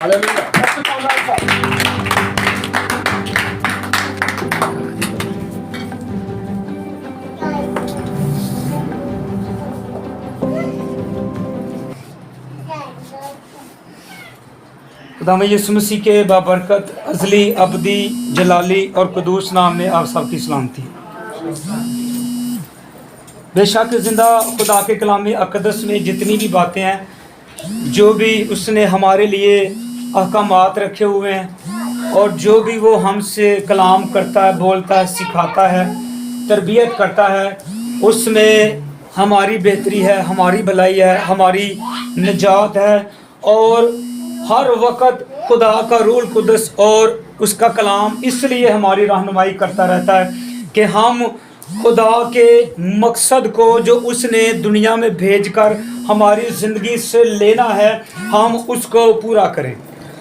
खुदावंद यीशु मसीह के बाबरकत अज़ली अबदी जलाली और कुदूस नाम में आप सबकी सलामती। बेशक ज़िंदा खुदा के कलाम अक़दस में जितनी भी बातें हैं, जो भी उसने हमारे लिए अहकामात रखे हुए हैं और जो भी वो हमसे कलाम करता है, बोलता है, सिखाता है, तरबियत करता है, उसमें हमारी बेहतरी है, हमारी भलाई है, हमारी निजात है। और हर वक्त खुदा का रूह कुदस और उसका कलाम इसलिए हमारी रहनुमाई करता रहता है कि हम खुदा के मकसद को जो उसने दुनिया में भेजकर हमारी ज़िंदगी से लेना है, हम उसको पूरा करें।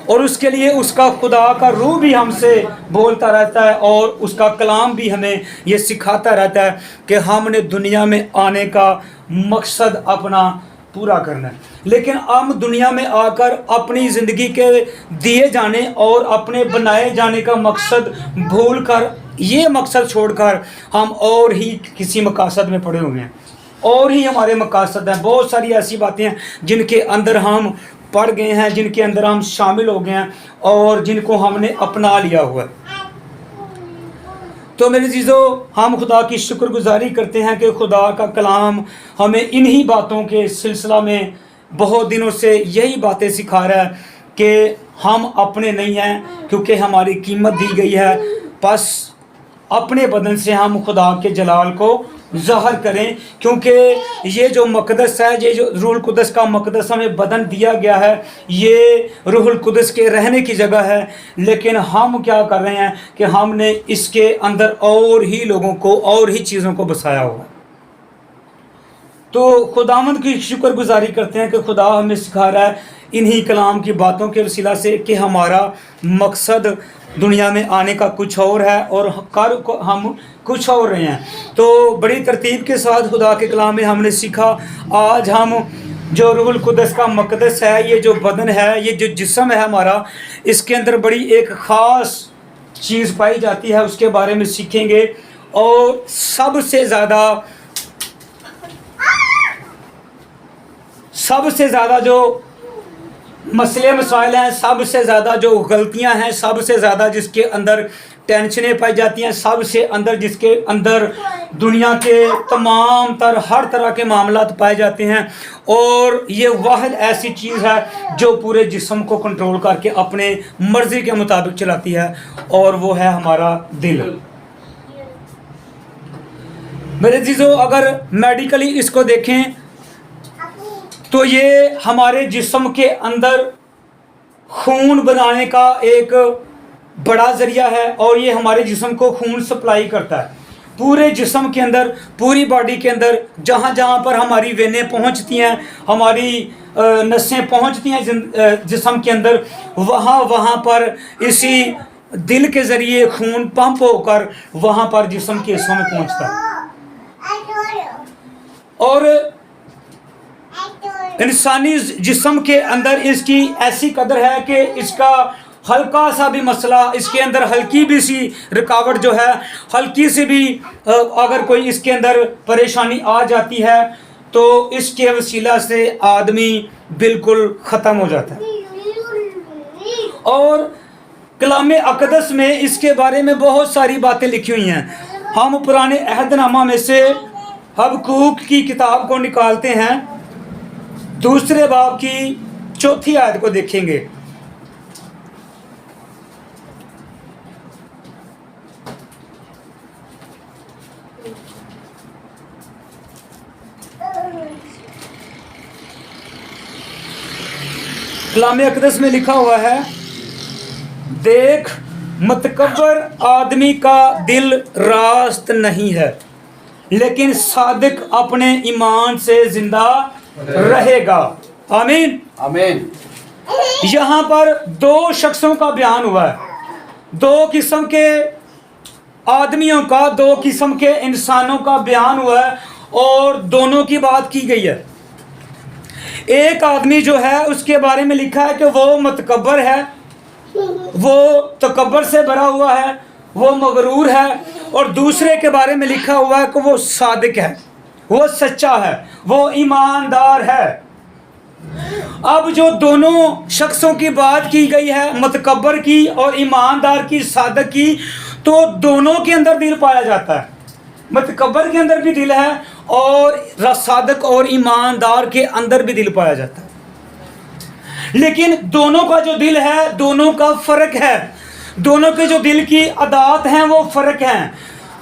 और उसके लिए उसका खुदा का रूह भी हमसे बोलता रहता है और उसका कलाम भी हमें ये सिखाता रहता है कि हमने दुनिया में आने का मकसद अपना पूरा करना है। लेकिन हम दुनिया में आकर अपनी ज़िंदगी के दिए जाने और अपने बनाए जाने का मकसद भूल कर, ये मकसद छोड़कर हम और ही किसी मकासद में पड़े हुए हैं। और ही हमारे मकासद हैं, बहुत सारी ऐसी बातें हैं जिनके अंदर हम पड़ गए हैं, जिनके अंदर हम शामिल हो गए हैं और जिनको हमने अपना लिया हुआ है। तो मेरे चीज़ों, हम खुदा की शुक्रगुजारी करते हैं कि खुदा का कलाम हमें इन्हीं बातों के सिलसिला में बहुत दिनों से यही बातें सिखा रहा है कि हम अपने नहीं हैं, क्योंकि हमारी कीमत दी गई है। बस अपने बदन से हम खुदा के जलाल को ज़ाहिर करें, क्योंकि ये जो मकदस है, ये जो रूहुल कुदस का मकदस हमें बदन दिया गया है, ये रूहुल कुदस के रहने की जगह है। लेकिन हम क्या कर रहे हैं कि हमने इसके अंदर और ही लोगों को और ही चीज़ों को बसाया हुआ। तो खुदावंद की शुक्रगुजारी करते हैं कि खुदा हमें सिखा रहा है इन्हीं कलाम की बातों के वसीला से कि हमारा मकसद दुनिया में आने का कुछ और है और कर हम कुछ और रहे हैं। तो बड़ी तरतीब के साथ खुदा के कलाम में हमने सीखा। आज हम जो रूहुल कुदस का मकदस है, ये जो बदन है, ये जो जिस्म है हमारा, इसके अंदर बड़ी एक ख़ास चीज़ पाई जाती है, उसके बारे में सीखेंगे। और सबसे ज़्यादा जो मसले मसाइल हैं, सबसे ज़्यादा जो गलतियां हैं, सबसे ज़्यादा जिसके अंदर टेंशनें पाई जाती हैं, सबसे अंदर जिसके अंदर दुनिया के तमाम हर तरह के मामलात पाए जाते हैं। और ये वाहिद ऐसी चीज़ है जो पूरे जिस्म को कंट्रोल करके अपने मर्ज़ी के मुताबिक चलाती है, और वो है हमारा दिल। मेरे चीज़ों, अगर मेडिकली इसको देखें तो ये हमारे जिस्म के अंदर खून बनाने का एक बड़ा ज़रिया है, और ये हमारे जिस्म को खून सप्लाई करता है पूरे जिस्म के अंदर, पूरी बॉडी के अंदर। जहाँ जहाँ पर हमारी वेनें पहुँचती हैं, हमारी नसें पहुँचती हैं जिस्म के अंदर, वहाँ पर इसी दिल के ज़रिए खून पंप होकर वहाँ पर जिस्म के हिस्सों में पहुँचता है। और इंसानी जिस्म के अंदर इसकी ऐसी कदर है कि इसका हल्का सा भी मसला, इसके अंदर हल्की भी सी रुकावट जो है, हल्की सी भी अगर कोई इसके अंदर परेशानी आ जाती है तो इसके वसीला से आदमी बिल्कुल ख़त्म हो जाता है। और कलाम अक़दस में इसके बारे में बहुत सारी बातें लिखी हुई हैं। हम पुराने अहदनामा में से हबक्कूक की किताब को निकालते हैं, दूसरे बाब की 4थी आयत को देखेंगे। कलाम अक़दस में लिखा हुआ है, देख मतकब्बर आदमी का दिल रास्त नहीं है, लेकिन सादिक अपने ईमान से जिंदा रहेगा। आमीन आमीन। यहाँ पर 2 शख्सों का बयान हुआ है, 2 किस्म के आदमियों का, 2 किस्म के इंसानों का बयान हुआ है, और दोनों की बात की गई है। ایک آدمی جو ہے اس کے بارے میں لکھا ہے کہ وہ متکبر ہے، وہ تکبر سے بھرا ہوا ہے، وہ مغرور ہے، اور دوسرے کے بارے میں لکھا ہوا ہے کہ وہ صادق ہے، وہ سچا ہے، وہ ایماندار ہے۔ اب جو دونوں شخصوں کی بات کی گئی ہے، متکبر کی اور ایماندار کی، صادق کی، تو دونوں کے اندر دل پایا جاتا ہے۔ متکبر کے اندر بھی دل ہے اور صادق اور ایماندار کے اندر بھی دل پایا جاتا ہے، لیکن دونوں کا جو دل ہے دونوں کا فرق ہے، دونوں کے جو دل کی عادات ہیں وہ فرق ہیں،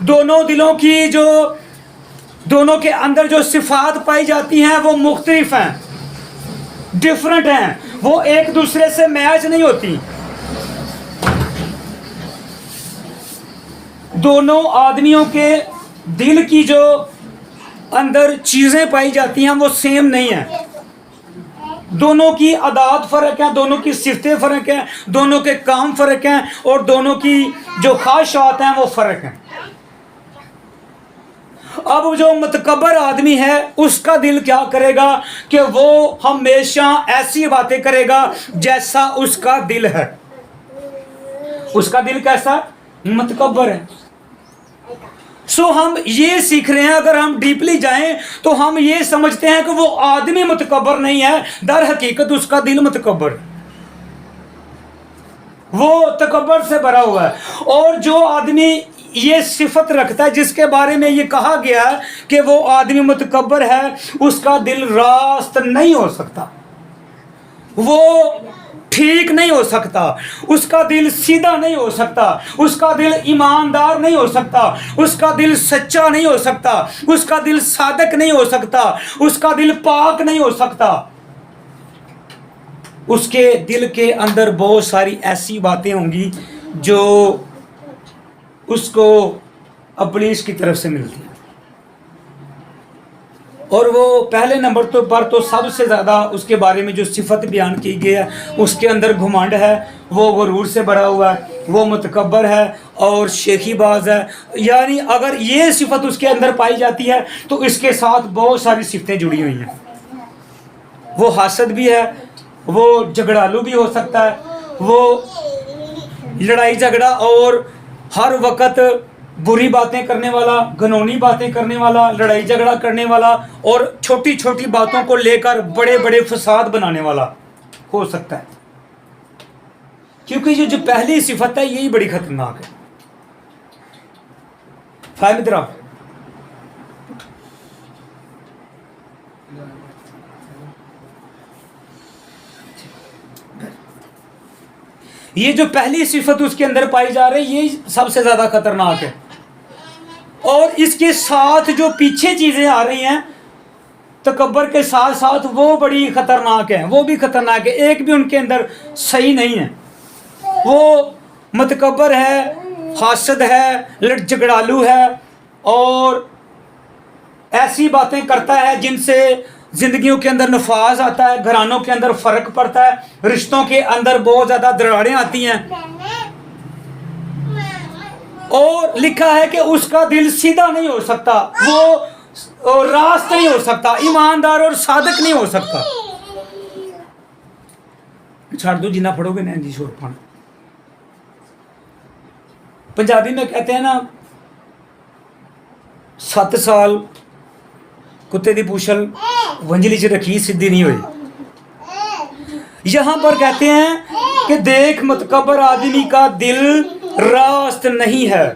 دونوں کے اندر جو صفات پائی جاتی ہیں وہ مختلف ہیں، ڈیفرنٹ ہیں، وہ ایک دوسرے سے میچ نہیں ہوتی۔ دونوں آدمیوں کے دل کی جو اندر چیزیں پائی جاتی ہیں وہ سیم نہیں ہیں، دونوں کی عادات فرق ہیں، دونوں کی صفتیں فرق ہیں، دونوں کے کام فرق ہیں، اور دونوں کی جو خواہشات ہیں وہ فرق ہیں۔ اب جو متکبر آدمی ہے اس کا دل کیا کرے گا کہ وہ ہمیشہ ایسی باتیں کرے گا جیسا اس کا دل ہے۔ اس کا دل کیسا؟ متکبر ہے۔ ہم یہ سیکھ رہے ہیں، اگر ہم ڈیپلی جائیں تو ہم یہ سمجھتے ہیں کہ وہ آدمی متکبر نہیں ہے، در حقیقت اس کا دل متکبر ہے، وہ تکبر سے بھرا ہوا ہے۔ اور جو آدمی یہ صفت رکھتا ہے جس کے بارے میں یہ کہا گیا ہے کہ وہ آدمی متکبر ہے، اس کا دل راست نہیں ہو سکتا، وہ ٹھیک نہیں ہو سکتا، اس کا دل سیدھا نہیں ہو سکتا، اس کا دل ایماندار نہیں ہو سکتا، اس کا دل سچا نہیں ہو سکتا، اس کا دل صادق نہیں ہو سکتا، اس کا دل پاک نہیں ہو سکتا۔ اس کے دل کے اندر بہت ساری ایسی باتیں ہوں گی جو اس کو ابلیس کی طرف سے ملتی ہیں، اور وہ پہلے نمبر پر تو سب سے زیادہ اس کے بارے میں جو صفت بیان کی گئی ہے اس کے اندر گھمنڈ ہے، وہ غرور سے بھرا ہوا ہے، وہ متکبر ہے اور شیخی باز ہے۔ یعنی اگر یہ صفت اس کے اندر پائی جاتی ہے تو اس کے ساتھ بہت ساری صفتیں جڑی ہوئی ہیں۔ وہ حاسد بھی ہے، وہ جھگڑالو بھی ہو سکتا ہے، وہ لڑائی جھگڑا اور ہر وقت بری باتیں کرنے والا، گھنونی باتیں کرنے والا، لڑائی جھگڑا کرنے والا، اور چھوٹی چھوٹی باتوں کو لے کر بڑے بڑے فساد بنانے والا ہو سکتا ہے، کیونکہ یہ جو پہلی صفت ہے یہی بڑی خطرناک ہے۔ فاہم ادھر آپ؟ یہ جو پہلی صفت اس کے اندر پائی جا رہی ہے یہ سب سے زیادہ خطرناک ہے، اور اس کے ساتھ جو پیچھے چیزیں آ رہی ہیں تکبر کے ساتھ ساتھ وہ بڑی خطرناک ہیں، وہ بھی خطرناک ہے، ایک بھی ان کے اندر صحیح نہیں ہے۔ وہ متکبر ہے، حاسد ہے، جھگڑالو ہے، اور ایسی باتیں کرتا ہے جن سے زندگیوں کے اندر نفاذ آتا ہے، گھرانوں کے اندر فرق پڑتا ہے، رشتوں کے اندر بہت زیادہ دراڑیں آتی ہیں، اور لکھا ہے کہ اس کا دل سیدھا نہیں ہو سکتا، وہ راست نہیں ہو سکتا، ایماندار اور صادق نہیں ہو سکتا۔ چھاڑ دو جنہ پڑھو گے نا جی شور پان۔ پنجابی میں کہتے ہیں نا 7 سال کتے دی پوچھل ونجلی چ رکھی سدھی نہیں ہوئی۔ یہاں پر کہتے ہیں کہ دیکھ متکبر آدمی کا دل راست نہیں ہے،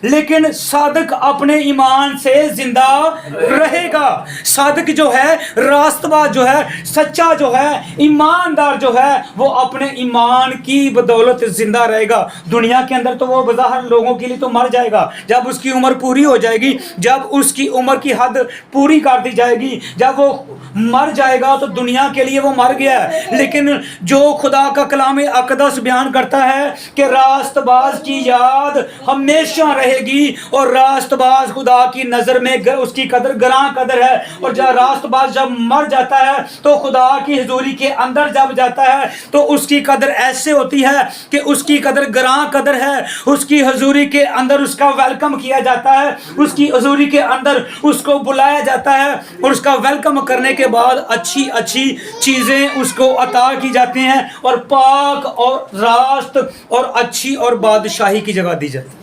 لیکن صادق اپنے ایمان سے زندہ رہے گا۔ صادق جو ہے، راست باز جو ہے، سچا جو ہے، ایماندار جو ہے، وہ اپنے ایمان کی بدولت زندہ رہے گا۔ دنیا کے اندر تو وہ بظاہر لوگوں کے لیے تو مر جائے گا، جب اس کی عمر پوری ہو جائے گی، جب اس کی عمر کی حد پوری کر دی جائے گی، جب وہ مر جائے گا تو دنیا کے لیے وہ مر گیا ہے۔ لیکن جو خدا کا کلام اقدس بیان کرتا ہے کہ راست باز کی یاد ہمیشہ رہے रहेगी। और रास्तबाज खुदा की नज़र में उसकी कदर गरां कदर है। और जब रास्तबाज जब मर जाता है तो खुदा की हुजूरी के अंदर जब जाता है तो उसकी कदर ऐसे होती है कि उसकी कदर गरां कदर है। उसकी हुजूरी के अंदर उसका वेलकम किया जाता है, उसकी हुजूरी के अंदर उसको बुलाया जाता है और उसका वेलकम करने के बाद अच्छी अच्छी चीज़ें उसको अता की जाती हैं और पाक और रास्त और अच्छी और बादशाही की जगह दी जाती है।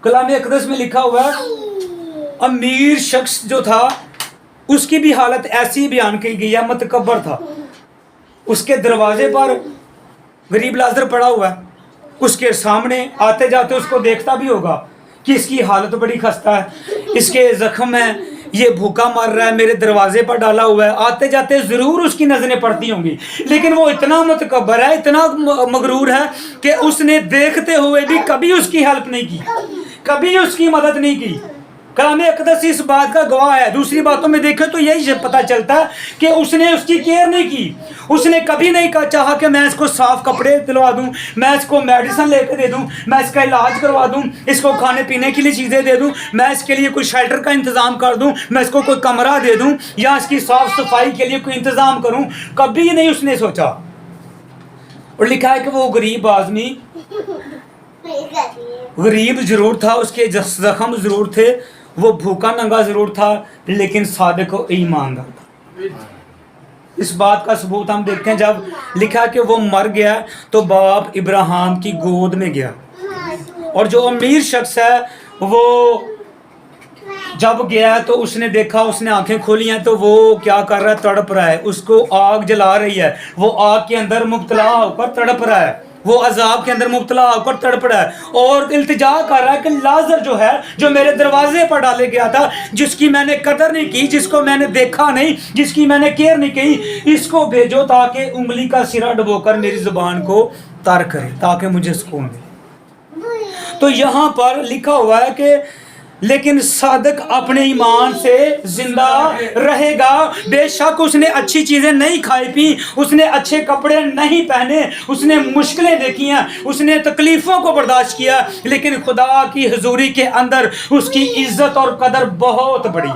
कलाम अक़दस में लिखा हुआ है, अमीर शख्स जो था उसकी भी हालत ऐसी बयान की गई है, मतकब्बर था। उसके दरवाजे पर गरीब लाजर पड़ा हुआ है, उसके सामने आते जाते उसको देखता भी होगा कि इसकी हालत बड़ी खस्ता है, इसके जख्म है, ये भूखा मर रहा है, मेरे दरवाजे पर डाला हुआ है। आते जाते ज़रूर उसकी नज़रें पड़ती होंगी, लेकिन वो इतना मुतकब्बर है, इतना मगरूर है कि उसने देखते हुए भी कभी उसकी हेल्प नहीं की, कभी उसकी मदद नहीं की। कलाम अक़दस इस बात का गवाह है। दूसरी बातों में देखें तो यही पता चलता है कि उसने उसकी केयर नहीं की। उसने कभी नहीं चाहा कि मैं इसको साफ कपड़े दिलवा दूं, मैं इसको मेडिसिन लेके दे दूं, मैं इसका इलाज करवा दूं, इसको खाने पीने के लिए चीज़ें दे दूं, मैं इसके लिए कोई शेल्टर का इंतज़ाम कर दूं, मैं इसको कोई कमरा दे दूं या इसकी साफ सफाई के लिए कोई इंतज़ाम करूं। कभी नहीं उसने सोचा। और लिखा है कि वो गरीब आदमी गरीब ज़रूर था, उसके जख्म ज़रूर थे, वो भूखा नंगा ज़रूर था, लेकिन सादिक और ईमानदार था। इस बात का सबूत हम देखते हैं जब लिखा कि वो मर गया तो बाप इब्राहिम की गोद में गया। और जो अमीर शख्स है वो जब गया तो उसने देखा, उसने आंखें खोली हैं तो वो क्या कर रहा है, तड़प रहा है, उसको आग जला रही है, वो आग के अंदर मुब्तला होकर तड़प रहा है, वो अजाब के अंदर मुब्तला होकर तड़प रहा है और इल्तिजा कर रहा है कि लाजर जो है, जो मेरे दरवाजे पर डाले गया था, जिसकी मैंने कदर नहीं की, जिसको मैंने देखा नहीं, जिसकी मैंने केयर नहीं की, इसको भेजो ताकि उंगली का सिरा डुबोकर मेरी जुबान को तर करे, ताकि मुझे सुकून मिले। तो यहाँ पर लिखा हुआ है कि लेकिन सादिक अपने ईमान से जिंदा रहेगा। बेशक उसने अच्छी चीज़ें नहीं खाई पी, उसने अच्छे कपड़े नहीं पहने, उसने मुश्किलें देखी हैं, उसने तकलीफ़ों को बर्दाश्त किया, लेकिन खुदा की हुजूरी के अंदर उसकी इज्जत और कदर बहुत बड़ी,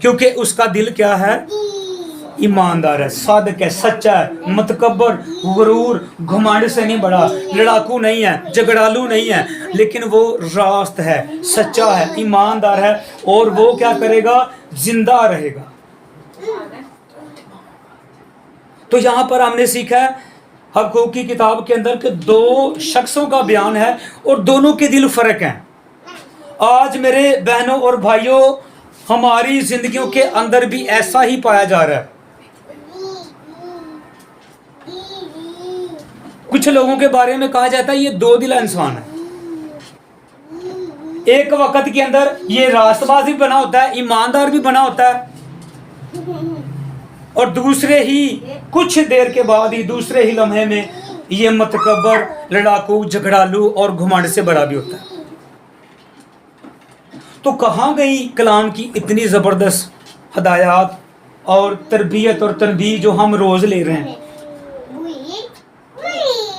क्योंकि उसका दिल क्या है, ईमानदार है, सादिक है, सच्चा है, मुतकब्बर, गुरूर, घमंड से नहीं बड़ा, लड़ाकू नहीं है, झगड़ालू नहीं है, लेकिन वो रास्त है, सच्चा है, ईमानदार है और वो क्या करेगा, जिंदा रहेगा। तो यहाँ पर हमने सीखा है हक़ूक़ की किताब के अंदर कि दो शख्सों का बयान है और दोनों के दिल फ़र्क हैं। आज मेरे बहनों और भाइयों, हमारी जिंदगियों के अंदर भी ऐसा ही पाया जा रहा है। कुछ लोगों के बारे में कहा जाता है ये दो दिला इंसान है। एक वक्त के अंदर ये रास्तबाज भी बना होता है, ईमानदार भी बना होता है, और दूसरे ही कुछ देर के बाद ही, दूसरे ही लम्हे में ये मुतकब्बर, लड़ाकू, झगड़ालू और घुमंड से बड़ा भी होता है। तो कहाँ गई कलाम की इतनी ज़बरदस्त हदायत और तरबियत और तनबीह जो हम रोज़ ले रहे हैं?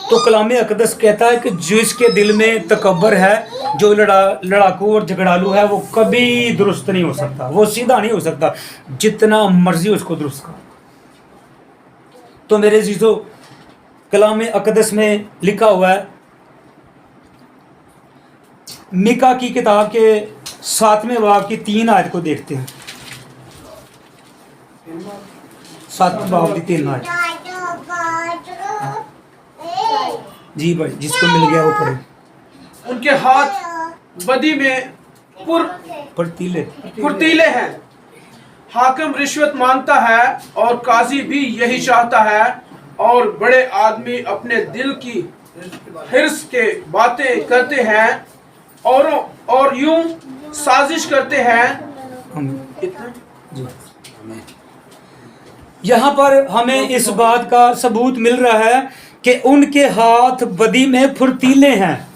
तो कलाम अक़दस कहता है कि जिसके दिल में तकब्बर है, जो लड़ाकू और झगड़ालू है, वो कभी दुरुस्त नहीं हो सकता, वो सीधा नहीं हो सकता, जितना मर्जी उसको दुरुस्त कर। तो मेरे अज़ीज़ों, कलाम अक़दस में लिखा हुआ है, मिका की किताब के 7वें बाब की 3 आयत को देखते हैं। 7वें बाब की 3 आयत। जी भाई, जिसको मिल गया वो पढ़े। उनके हाथ बदी में फुर्तीले हैं, हाकिम रिश्वत मांगता है और काजी भी यही चाहता है, और बड़े आदमी अपने दिल की हिर्स के बातें करते हैं और यूं साजिश करते हैं। यहाँ पर हमें इस बात का सबूत मिल रहा है कि उनके हाथ बदी में फुर्तीले हैं,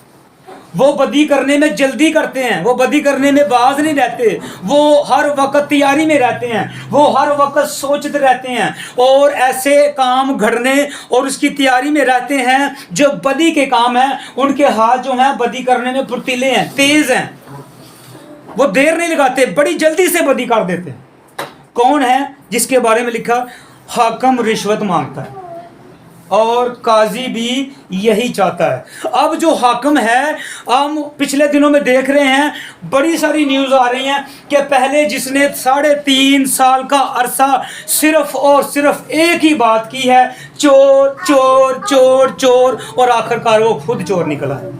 वो बदी करने में जल्दी करते हैं, वो बदी करने में बाज नहीं रहते, वो हर वक्त तैयारी में रहते हैं, वो हर वक्त सोचते रहते हैं और ऐसे काम घड़ने और उसकी तैयारी में रहते हैं। जो बदी के काम है उनके हाथ जो हैं बदी करने में फुर्तीले हैं, तेज हैं, वो देर नहीं लगाते, बड़ी जल्दी से बदी कर देते हैं। कौन है जिसके बारे में लिखा, हाकिम रिश्वत मांगता है और काजी भी यही चाहता है। अब जो हाकिम है, हम पिछले दिनों में देख रहे हैं, बड़ी सारी न्यूज़ आ रही हैं कि पहले जिसने 3.5 साल का अरसा सिर्फ और सिर्फ एक ही बात की है, चोर चोर चोर चोर, और आखिरकार वो खुद चोर निकला है।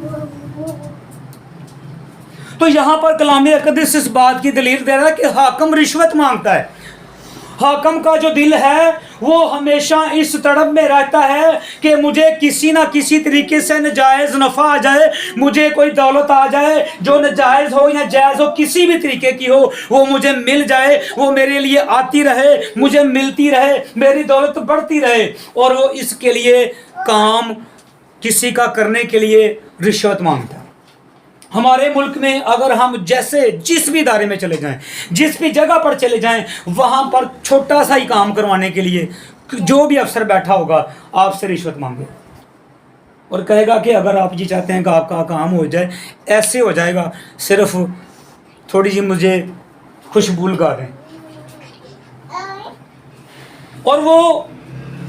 तो यहाँ पर कलाम अक़दस इस बात की दलील दे रहा है कि हाकिम रिश्वत मांगता है। हाकिम का जो दिल है वो हमेशा इस तड़प में रहता है कि मुझे किसी ना किसी तरीके से नजायज़ नफ़ा आ जाए, मुझे कोई दौलत आ जाए जो नजायज़ हो या जायज़ हो, किसी भी तरीके की हो, वो मुझे मिल जाए, वो मेरे लिए आती रहे, मुझे मिलती रहे, मेरी दौलत बढ़ती रहे। और वो इसके लिए काम किसी का करने के लिए रिश्वत मांगता है। हमारे मुल्क में अगर हम जैसे जिस भी इदारे में चले जाएं, जिस भी जगह पर चले जाएं, वहाँ पर छोटा सा ही काम करवाने के लिए जो भी अफसर बैठा होगा आपसे रिश्वत मांगे और कहेगा कि अगर आप ये चाहते हैं कि आपका काम हो जाए, ऐसे हो जाएगा, सिर्फ थोड़ी सी मुझे खुशबू लगा दें। और वो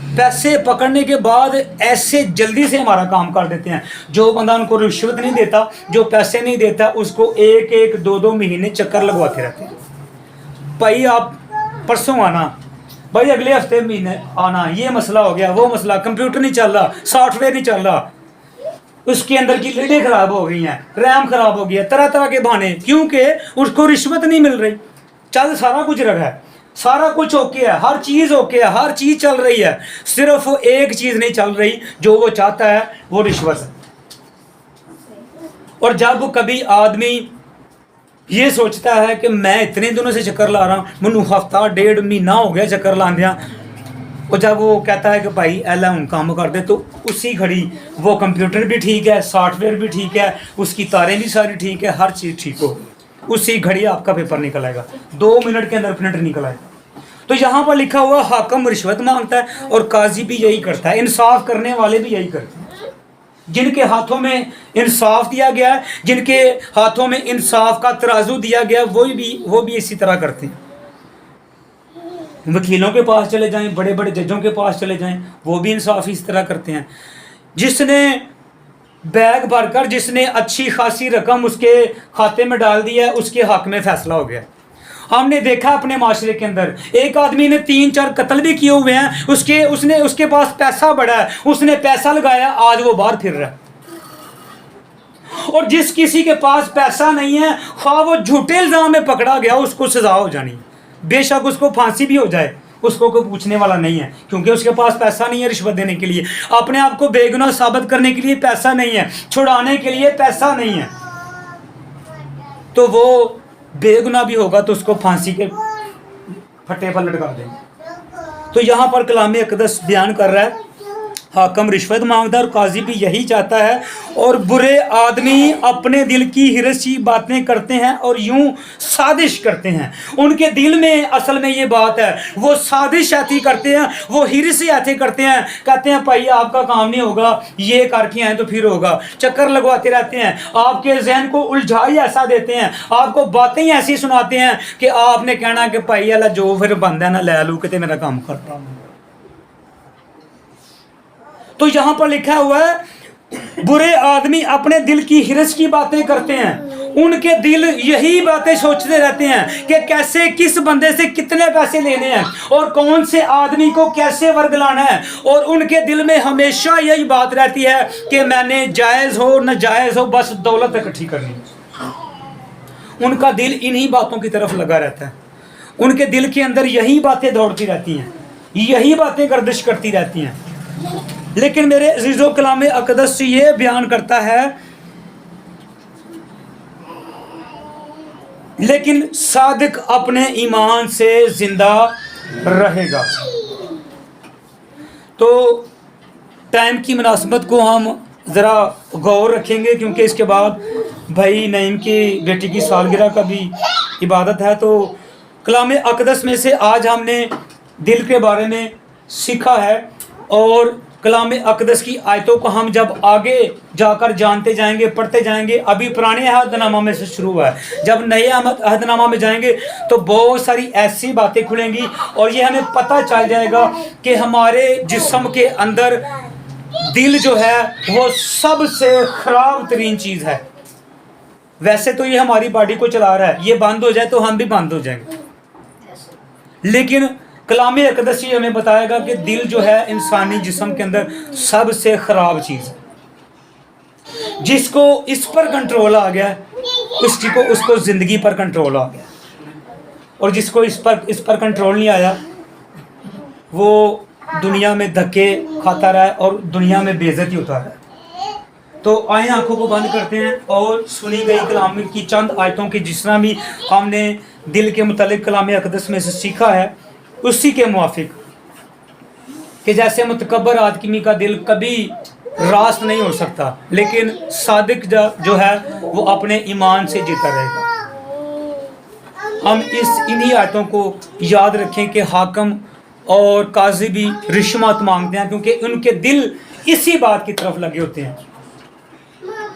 पैसे पकड़ने के बाद ऐसे जल्दी से हमारा काम कर देते हैं। जो बंदा उनको रिश्वत नहीं देता, जो पैसे नहीं देता, उसको 1-1, 2-2 महीने चक्कर लगवाते रहते हैं। भाई आप परसों आना, भाई अगले हफ्ते महीने आना, ये मसला हो गया, वो मसला, कंप्यूटर नहीं चल रहा, सॉफ्टवेयर नहीं चल रहा, उसके अंदर की लीडें खराब हो गई हैं, रैम खराब हो गया, तरह तरह के बहाने, क्योंकि उसको रिश्वत नहीं मिल रही। चल सारा कुछ रखा है, सारा कुछ ओके है, हर चीज़ ओके है, हर चीज़ चल रही है, सिर्फ एक चीज़ नहीं चल रही, जो वो चाहता है वो रिश्वत है। और जब कभी आदमी ये सोचता है कि मैं इतने दिनों से चक्कर ला रहा हूँ, मैनू हफ्ता 1.5 महीना हो गया चक्कर लांदिया, और जब वो कहता है कि भाई एला हूँ काम कर दे, तो उसी घड़ी वो कंप्यूटर भी ठीक है, सॉफ्टवेयर भी ठीक है, उसकी तारें भी सारी ठीक है, हर चीज़ ठीक हो, उसी घड़ी आपका पेपर निकल आएगा, 2 मिनट के अंदर प्रिंटर निकल आएगा। तो यहाँ पर लिखा हुआ हाकिम रिश्वत मांगता है और काजी भी यही करता है, इंसाफ करने वाले भी यही करते हैं। जिनके हाथों में इंसाफ दिया गया है, जिनके हाथों में इंसाफ का तराजू दिया गया, वो भी इसी तरह करते हैं। वकीलों के पास चले जाएं, बड़े बड़े जजों के पास चले जाएं, वो भी इंसाफ इस तरह करते हैं। जिसने बैग भरकर जिसने अच्छी खासी रकम उसके खाते में डाल दिया है, उसके हक में फैसला हो गया। हमने देखा अपने माशरे के अंदर एक आदमी ने 3-4 कत्ल भी किए हुए हैं, उसके पास पैसा बड़ा है, उसने पैसा लगाया, आज वो बाहर फिर रहा है। और जिस किसी के पास पैसा नहीं है, ख्वाह वो झूठे इल्जाम में पकड़ा गया, उसको सजा हो जानी, बेशक उसको फांसी भी हो जाए, उसको कोई पूछने वाला नहीं है, क्योंकि उसके पास पैसा नहीं है रिश्वत देने के लिए, अपने आप को बेगुनाह साबित करने के लिए पैसा नहीं है, छुड़ाने के लिए पैसा नहीं है, तो वो बेगुनाह भी होगा तो उसको फांसी के फट्टे पर लटका देंगे। तो यहाँ पर कलाम अक़दस बयान कर रहा है हाकिम रिश्वत मांगता है और काजी भी यही चाहता है। और बुरे आदमी अपने दिल की हिरसी बातें करते हैं और यूं साजिश करते हैं। उनके दिल में असल में ये बात है, वो साजिश ऐसी करते हैं, वो हिरसी ऐसे करते हैं, कहते हैं भाई आपका काम नहीं होगा, ये करके आए तो फिर होगा, चक्कर लगवाते रहते हैं, आपके जहन को उलझाई ऐसा देते हैं, आपको बातें ऐसी सुनाते हैं कि आपने कहना कि भाई अल्लाह जो फिर बंद है ना ले लू के मेरा काम कर रहा हूँ। तो यहाँ पर लिखा हुआ है बुरे आदमी अपने दिल की हिरस की बातें करते हैं, उनके दिल यही बातें सोचते रहते हैं कि कैसे किस बंदे से कितने पैसे लेने हैं और कौन से आदमी को कैसे वर्गलाना है। और उनके दिल में हमेशा यही बात रहती है कि मैंने जायज़ हो न जायज़ हो बस दौलत इकट्ठी करनी है। उनका दिल इन्हीं बातों की तरफ लगा रहता है, उनके दिल के अंदर यही बातें दौड़ती रहती हैं, यही बातें गर्दिश करती रहती हैं। लेकिन मेरे अज़ीज़ों कलाम अक़दस ये बयान करता है, लेकिन सादिक अपने ईमान से जिंदा रहेगा। तो टाइम की मुनासबत को हम ज़रा गौर रखेंगे, क्योंकि इसके बाद भाई नईम की बेटी की सालगिरह का भी इबादत है। तो कलाम अक़दस में से आज हमने दिल के बारे में सीखा है, और कलाम अक़दस की आयतों को हम जब आगे जाकर जानते जाएंगे, पढ़ते जाएंगे। अभी पुराने अहदनामा में से शुरू हुआ है, जब नए अहदनामा में जाएंगे तो बहुत सारी ऐसी बातें खुलेंगी, और ये हमें पता चल जाएगा कि हमारे जिस्म के अंदर दिल जो है वो सबसे ख़राब तरीन चीज़ है। वैसे तो ये हमारी बॉडी को चला रहा है, ये बंद हो जाए तो हम भी बंद हो जाएंगे, लेकिन कलाम अक़दस ये हमें बताएगा कि दिल जो है इंसानी जिस्म के अंदर सबसे ख़राब चीज़ है। जिसको इस पर कंट्रोल आ गया, उसको ज़िंदगी पर कंट्रोल आ गया, और जिसको इस पर कंट्रोल नहीं आया वो दुनिया में धक्के खाता रहा है और दुनिया में बेइज्जती होता है। तो आए आंखों को बंद करते हैं और सुनी गई कलाम की चंद आयतों की जितना भी हमने दिल के मुतालिक कलाम अक़दस में से सीखा है, उसी के मुआफिक कि जैसे मुतकब्बर आदमी का दिल कभी रास्त नहीं हो सकता, लेकिन सादिक जो है वो अपने ईमान से जीता रहेगा। हम इन्हीं आयतों को याद रखें कि हाकिम और काजी भी रिश्वत मांगते हैं, क्योंकि उनके दिल इसी बात की तरफ लगे होते हैं।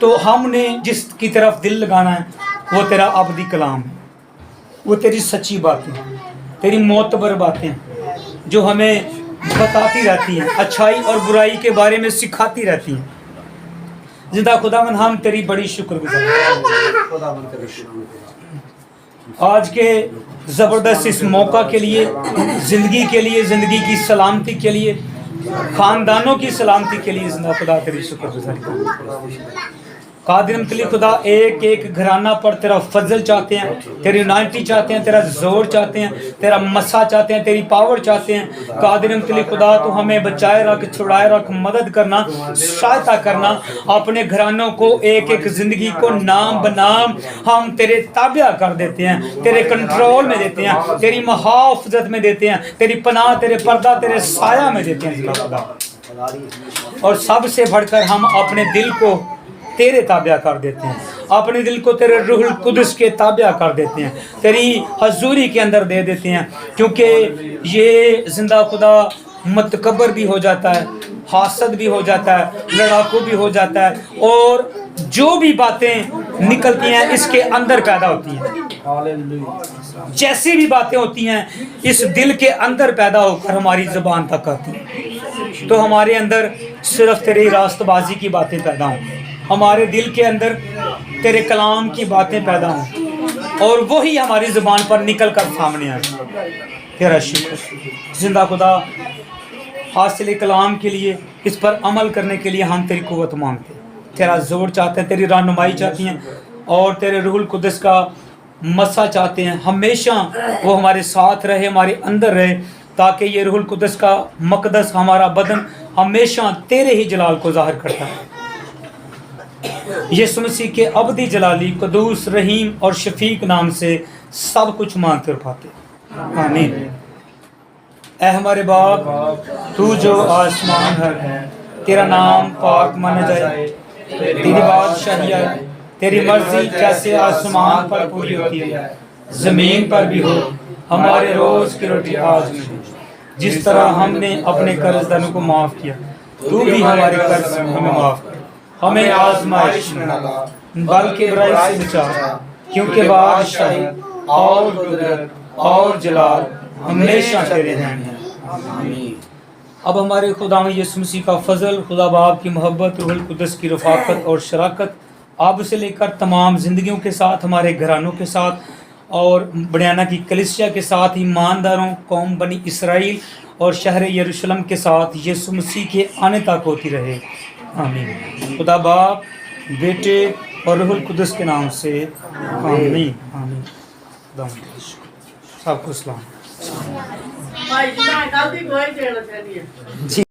तो हमने जिसकी तरफ दिल लगाना है वो तेरा अबदी कलाम है, वो तेरी सच्ची बातें, तेरी मोतबर बातें जो हमें बताती रहती हैं, अच्छाई और बुराई के बारे में सिखाती रहती हैं। जिंदा खुदावन हम तेरी बड़ी शुक्रगुजार आज के ज़बरदस्त इस मौका के लिए, ज़िंदगी के लिए, ज़िंदगी की सलामती के लिए, ख़ानदानों की सलामती के लिए जिंदा खुदा तेरी शुक्रगुजारी। कादिर मुतल्लिक खुदा एक एक घराना पर तेरा फजल चाहते हैं, तेरी यूनाइटी चाहते हैं, तेरा जोर चाहते हैं, तेरा मसा चाहते हैं, तेरी पावर चाहते हैं। कादिर मुतल्लिक खुदा तो हमें बचाए रख, छुड़ाए रख, मदद करना, सहायता करना। अपने घरानों को एक एक ज़िंदगी को नाम बनाम हम तेरे ताबिया कर देते हैं, तेरे कंट्रोल में देते हैं, तेरी मुहाफ़ज़त में देते हैं, तेरी पनाह, तेरे पर्दा, तेरे साया में देते हैं खुदा। और सबसे बढ़कर हम अपने दिल को तेरे ताबिया कर देते हैं, अपने दिल को तेरे रूहुल कुदस के ताबिया कर देते हैं, तेरी हजूरी के अंदर दे देते हैं, क्योंकि ये जिंदा खुदा मुतकब्बर भी हो जाता है, हासद भी हो जाता है, लड़ाकू भी हो जाता है, और जो भी बातें निकलती हैं इसके अंदर पैदा होती हैं। जैसी भी बातें होती हैं इस दिल के अंदर पैदा होकर हमारी ज़बान तक आती हैं। तो हमारे अंदर सिर्फ तेरी रास्तबाजी की बातें पैदा हों, हमारे दिल के अंदर तेरे कलाम की बातें पैदा हों, और वही हमारी ज़बान पर निकल कर सामने आए। तेरा शुक्र जिंदा खुदा, हासिल कलाम के लिए, इस पर अमल करने के लिए हम तेरी कुव्वत मांगते हैं, तेरा जोर चाहते हैं, तेरी रहनुमाई चाहती हैं, और तेरे रूहुल कुदस का मसा चाहते हैं। हमेशा वो हमारे साथ रहे, हमारे अंदर रहे, ताकि ये रूहुल कुदस का मकदस, हमारा बदन हमेशा तेरे ही जलाल को ज़ाहिर करता है। यीशु मसीह के अबदी जलाली, कुदूस, रहीम और शफीक नाम से सब कुछ मांगते और पाते, आमीन। ऐ हमारे बाप, तू जो आसमान पर है, तेरा नाम पाक माना जाए, तेरी बादशाही आए, तेरी मर्जी जैसे आसमान पर पूरी होती है ज़मीन पर भी हो। हमारे रोज़ की रोटी आज में, जिस तरह हमने अपने कर्जदारों को माफ़ किया, तू भी हमारे कर्ज हमें माफ़ कर, हमें आज़माइश में न ला, बल्कि बुराई से बचा, क्योंकि बादशाही और कुदरत और जलाल हमेशा तेरे हैं, आमीन। अब हमारे खुदा यीशु मसीह का फजल, खुदा बाप की मोहब्बत, रूहुल कुदस की रफ़ाकत और शराकत अब से लेकर तमाम ज़िंदगियों के साथ, हमारे घरानों के साथ और बनियाना की कलीसिया के साथ, ईमानदारों, कौम बनी इसराइल और शहर यरूशलेम के साथ यीशु मसीह के आने तक होती रहे, आमीन। खुदा बाप, बेटे और रूहुल कुदस के नाम से, आमीन, आमीन। सबको सलाम। जी।